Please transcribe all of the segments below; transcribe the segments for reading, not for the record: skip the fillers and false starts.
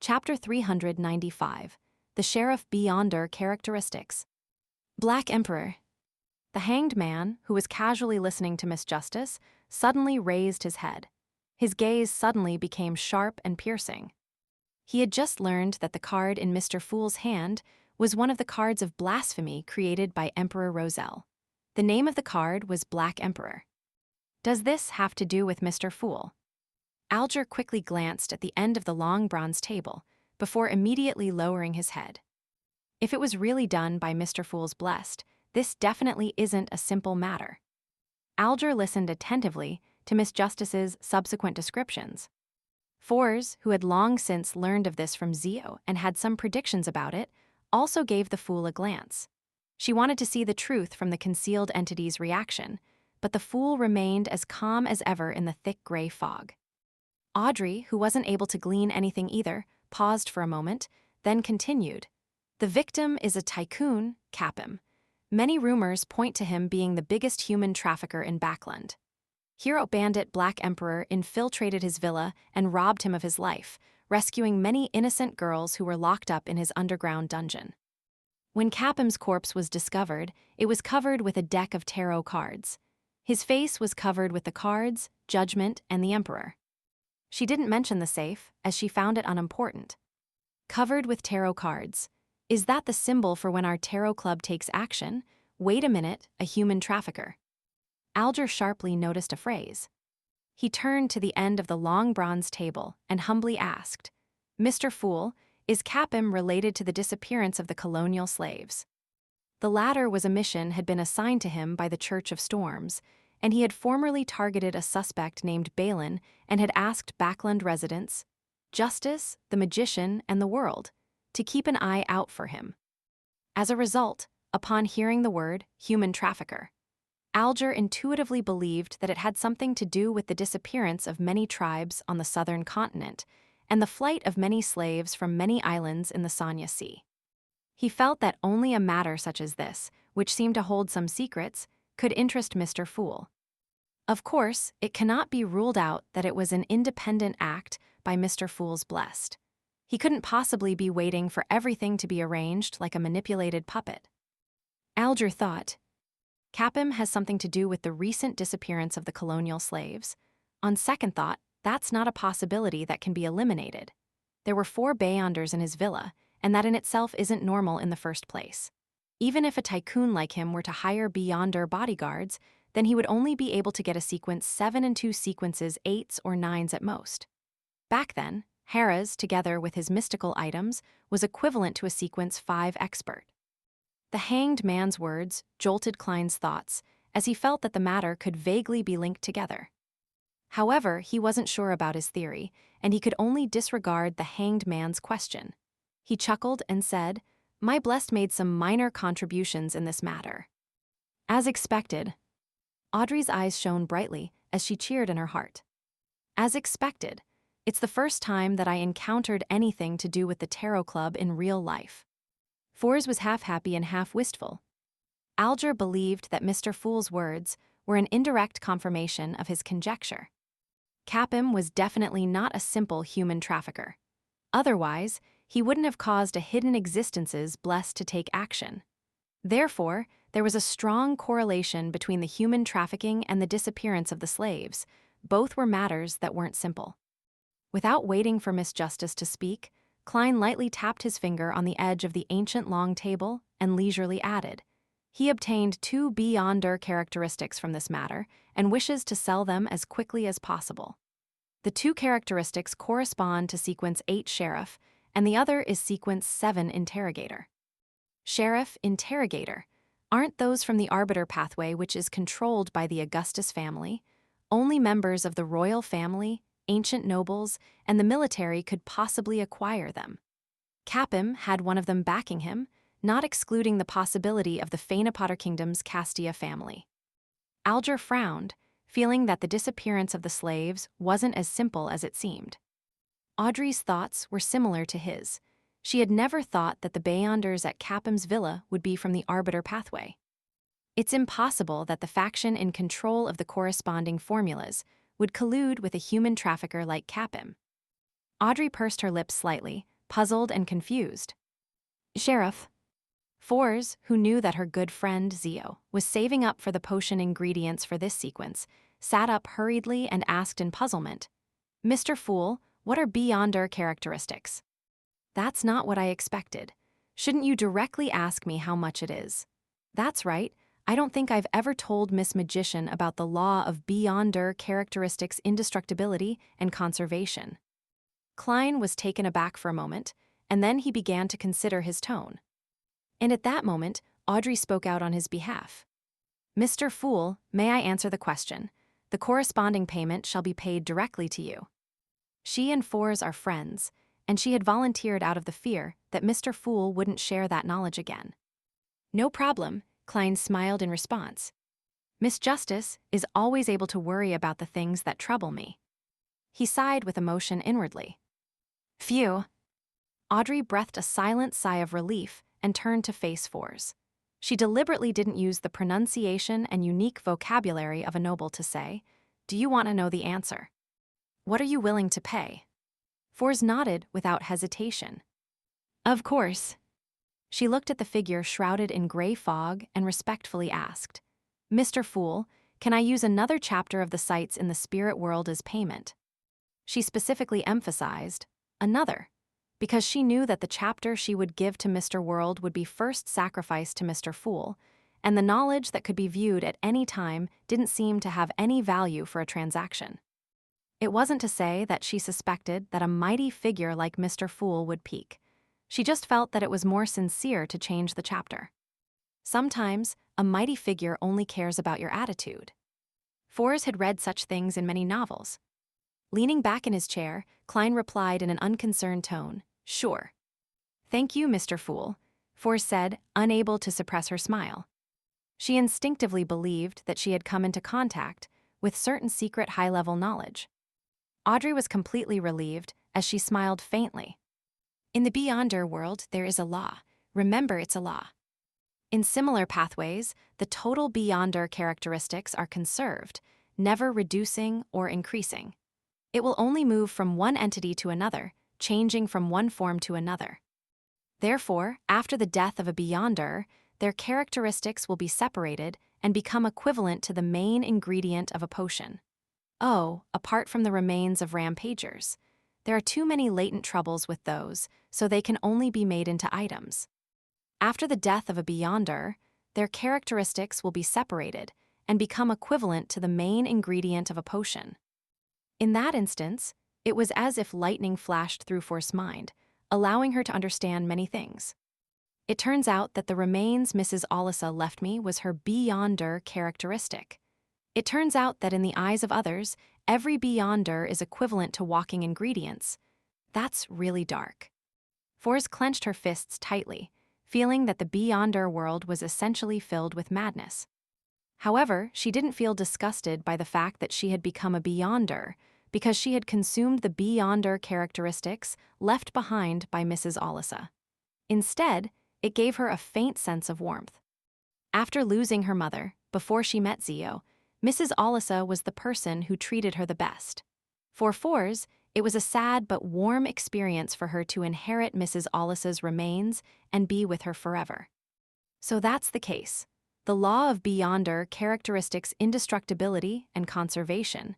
Chapter 395, The Sheriff Beyonder Characteristics. Black Emperor. The hanged man, who was casually listening to Miss Justice, suddenly raised his head. His gaze suddenly became sharp and piercing. He had just learned that the card in Mr. Fool's hand was one of the cards of blasphemy created by Emperor Roselle. The name of the card was Black Emperor. Does this have to do with Mr. Fool? Alger quickly glanced at the end of the long bronze table before immediately lowering his head. If it was really done by Mr. Fool's Blessed, this definitely isn't a simple matter. Alger listened attentively to Miss Justice's subsequent descriptions. Fors, who had long since learned of this from Zio and had some predictions about it, also gave the fool a glance. She wanted to see the truth from the concealed entity's reaction, but the fool remained as calm as ever in the thick gray fog. Audrey, who wasn't able to glean anything either, paused for a moment, then continued. The victim is a tycoon, Capim. Many rumors point to him being the biggest human trafficker in Backland. Hero bandit Black Emperor infiltrated his villa and robbed him of his life, rescuing many innocent girls who were locked up in his underground dungeon. When Capim's corpse was discovered, it was covered with a deck of tarot cards. His face was covered with the cards, Judgment, and the Emperor. She didn't mention the safe, as she found it unimportant. Covered with tarot cards. Is that the symbol for when our tarot club takes action? Wait a minute, a human trafficker. Alger sharply noticed a phrase. He turned to the end of the long bronze table and humbly asked, Mr. Fool, is Capim related to the disappearance of the colonial slaves? The latter was a mission had been assigned to him by the Church of Storms, and he had formerly targeted a suspect named Balin and had asked Backland residents, Justice, the Magician, and the World, to keep an eye out for him. As a result, upon hearing the word human trafficker, Alger intuitively believed that it had something to do with the disappearance of many tribes on the southern continent and the flight of many slaves from many islands in the Sanya Sea. He felt that only a matter such as this, which seemed to hold some secrets, could interest Mr. Fool. Of course, it cannot be ruled out that it was an independent act by Mr. Fool's Blessed. He couldn't possibly be waiting for everything to be arranged like a manipulated puppet. Alger thought, Capim has something to do with the recent disappearance of the colonial slaves. On second thought, that's not a possibility that can be eliminated. There were 4 Beyonders in his villa, and that in itself isn't normal in the first place. Even if a tycoon like him were to hire Beyonder bodyguards, then he would only be able to get a sequence 7 and 2 sequences 8s or 9s at most. Back then, Harrah's, together with his mystical items, was equivalent to a sequence 5 expert. The hanged man's words jolted Klein's thoughts, as he felt that the matter could vaguely be linked together. However, he wasn't sure about his theory, and he could only disregard the hanged man's question. He chuckled and said, My Blessed made some minor contributions in this matter. As expected. Audrey's eyes shone brightly as she cheered in her heart. As expected, it's the first time that I encountered anything to do with the Tarot Club in real life. Fors was half happy and half wistful. Alger believed that Mr. Fool's words were an indirect confirmation of his conjecture. Capim was definitely not a simple human trafficker. Otherwise, he wouldn't have caused a hidden existence's Blessed to take action. Therefore, there was a strong correlation between the human trafficking and the disappearance of the slaves. Both were matters that weren't simple. Without waiting for Miss Justice to speak, Klein lightly tapped his finger on the edge of the ancient long table and leisurely added, he obtained 2 Beyonder characteristics from this matter and wishes to sell them as quickly as possible. The 2 characteristics correspond to sequence 8 Sheriff, and the other is sequence 7 Interrogator. Sheriff, Interrogator, aren't those from the Arbiter pathway, which is controlled by the Augustus family? Only members of the royal family, ancient nobles, and the military could possibly acquire them. Capim had one of them backing him, not excluding the possibility of the Fainapotter Kingdom's Castia family. Alger frowned, feeling that the disappearance of the slaves wasn't as simple as it seemed. Audrey's thoughts were similar to his. She had never thought that the Beyonders at Capim's villa would be from the Arbiter pathway. It's impossible that the faction in control of the corresponding formulas would collude with a human trafficker like Capim. Audrey pursed her lips slightly, puzzled and confused. Sheriff. Fours, who knew that her good friend, Zio, was saving up for the potion ingredients for this sequence, sat up hurriedly and asked in puzzlement, Mr. Fool, what are Beyonder characteristics? That's not what I expected. Shouldn't you directly ask me how much it is? That's right. I don't think I've ever told Miss Magician about the law of Beyonder characteristics indestructibility and conservation. Klein was taken aback for a moment, and then he began to consider his tone. And at that moment, Audrey spoke out on his behalf. Mr. Fool, may I answer the question? The corresponding payment shall be paid directly to you. She and Fours are friends, and she had volunteered out of the fear that Mr. Fool wouldn't share that knowledge again. No problem, Klein smiled in response. Miss Justice is always able to worry about the things that trouble me. He sighed with emotion inwardly. Phew. Audrey breathed a silent sigh of relief and turned to face Fours. She deliberately didn't use the pronunciation and unique vocabulary of a noble to say, Do you want to know the answer? What are you willing to pay? Fours nodded without hesitation. Of course. She looked at the figure shrouded in gray fog and respectfully asked, Mr. Fool, can I use another chapter of the sites in the spirit world as payment? She specifically emphasized, another, because she knew that the chapter she would give to Mr. World would be first sacrificed to Mr. Fool, and the knowledge that could be viewed at any time didn't seem to have any value for a transaction. It wasn't to say that she suspected that a mighty figure like Mr. Fool would peak. She just felt that it was more sincere to change the chapter. Sometimes, a mighty figure only cares about your attitude. Fours had read such things in many novels. Leaning back in his chair, Klein replied in an unconcerned tone, Sure. Thank you, Mr. Fool, Fours said, unable to suppress her smile. She instinctively believed that she had come into contact with certain secret high-level knowledge. Audrey was completely relieved as she smiled faintly. In the Beyonder world, there is a law. Remember, it's a law. In similar pathways, the total Beyonder characteristics are conserved, never reducing or increasing. It will only move from one entity to another, changing from one form to another. Therefore, after the death of a Beyonder, their characteristics will be separated and become equivalent to the main ingredient of a potion. Oh, apart from the remains of rampagers. There are too many latent troubles with those, so they can only be made into items. After the death of a Beyonder, their characteristics will be separated and become equivalent to the main ingredient of a potion. In that instance, it was as if lightning flashed through Force's mind, allowing her to understand many things. It turns out that the remains Mrs. Alisa left me was her Beyonder characteristic. It turns out that in the eyes of others, every Beyonder is equivalent to walking ingredients. That's really dark. Force clenched her fists tightly, feeling that the Beyonder world was essentially filled with madness. However, she didn't feel disgusted by the fact that she had become a Beyonder, because she had consumed the Beyonder characteristics left behind by Mrs. Alisa. Instead, it gave her a faint sense of warmth. After losing her mother, before she met Zio, Mrs. Alisa was the person who treated her the best. For Fours, it was a sad but warm experience for her to inherit Mrs. Alisa's remains and be with her forever. So that's the case. The law of Beyonder characteristics indestructibility and conservation.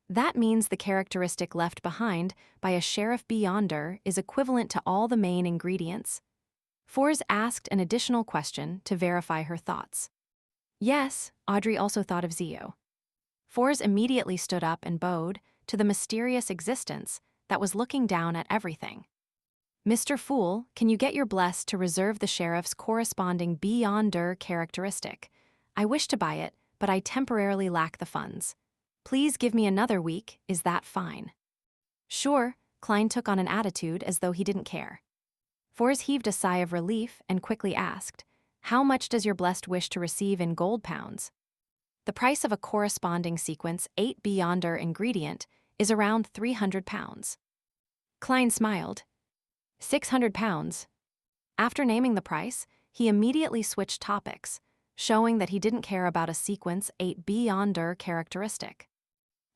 That means the characteristic left behind by a Sheriff Beyonder is equivalent to all the main ingredients. Fours asked an additional question to verify her thoughts. Yes, Audrey also thought of Zio. Fours immediately stood up and bowed to the mysterious existence that was looking down at everything. Mr. Fool, can you get your bless to reserve the sheriff's corresponding Beyonder characteristic? I wish to buy it, but I temporarily lack the funds. Please give me another week, is that fine? Sure, Klein took on an attitude as though he didn't care. Fours heaved a sigh of relief and quickly asked, How much does your blessed wish to receive in gold pounds? The price of a corresponding sequence 8 Beyonder ingredient is around 300 pounds. Klein smiled. 600 pounds. After naming the price, he immediately switched topics, showing that he didn't care about a sequence 8 Beyonder characteristic.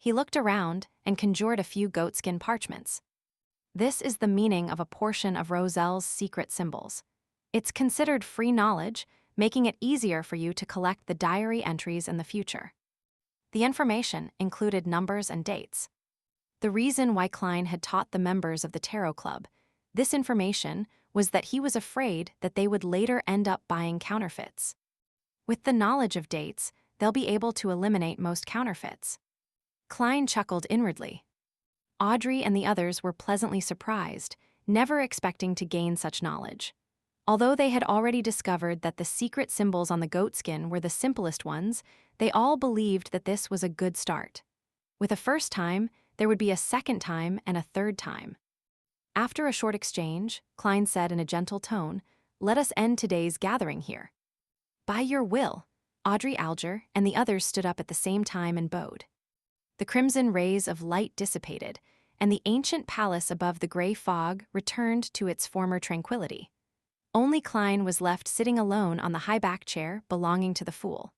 He looked around and conjured a few goatskin parchments. This is the meaning of a portion of Roselle's secret symbols. It's considered free knowledge, making it easier for you to collect the diary entries in the future. The information included numbers and dates. The reason why Klein had taught the members of the Tarot Club this information was that he was afraid that they would later end up buying counterfeits. With the knowledge of dates, they'll be able to eliminate most counterfeits. Klein chuckled inwardly. Audrey and the others were pleasantly surprised, never expecting to gain such knowledge. Although they had already discovered that the secret symbols on the goatskin were the simplest ones, they all believed that this was a good start. With a first time, there would be a second time and a third time. After a short exchange, Klein said in a gentle tone, "Let us end today's gathering here." "By your will." Audrey Alger and the others stood up at the same time and bowed. The crimson rays of light dissipated, and the ancient palace above the gray fog returned to its former tranquility. Only Klein was left sitting alone on the high back chair belonging to the Fool.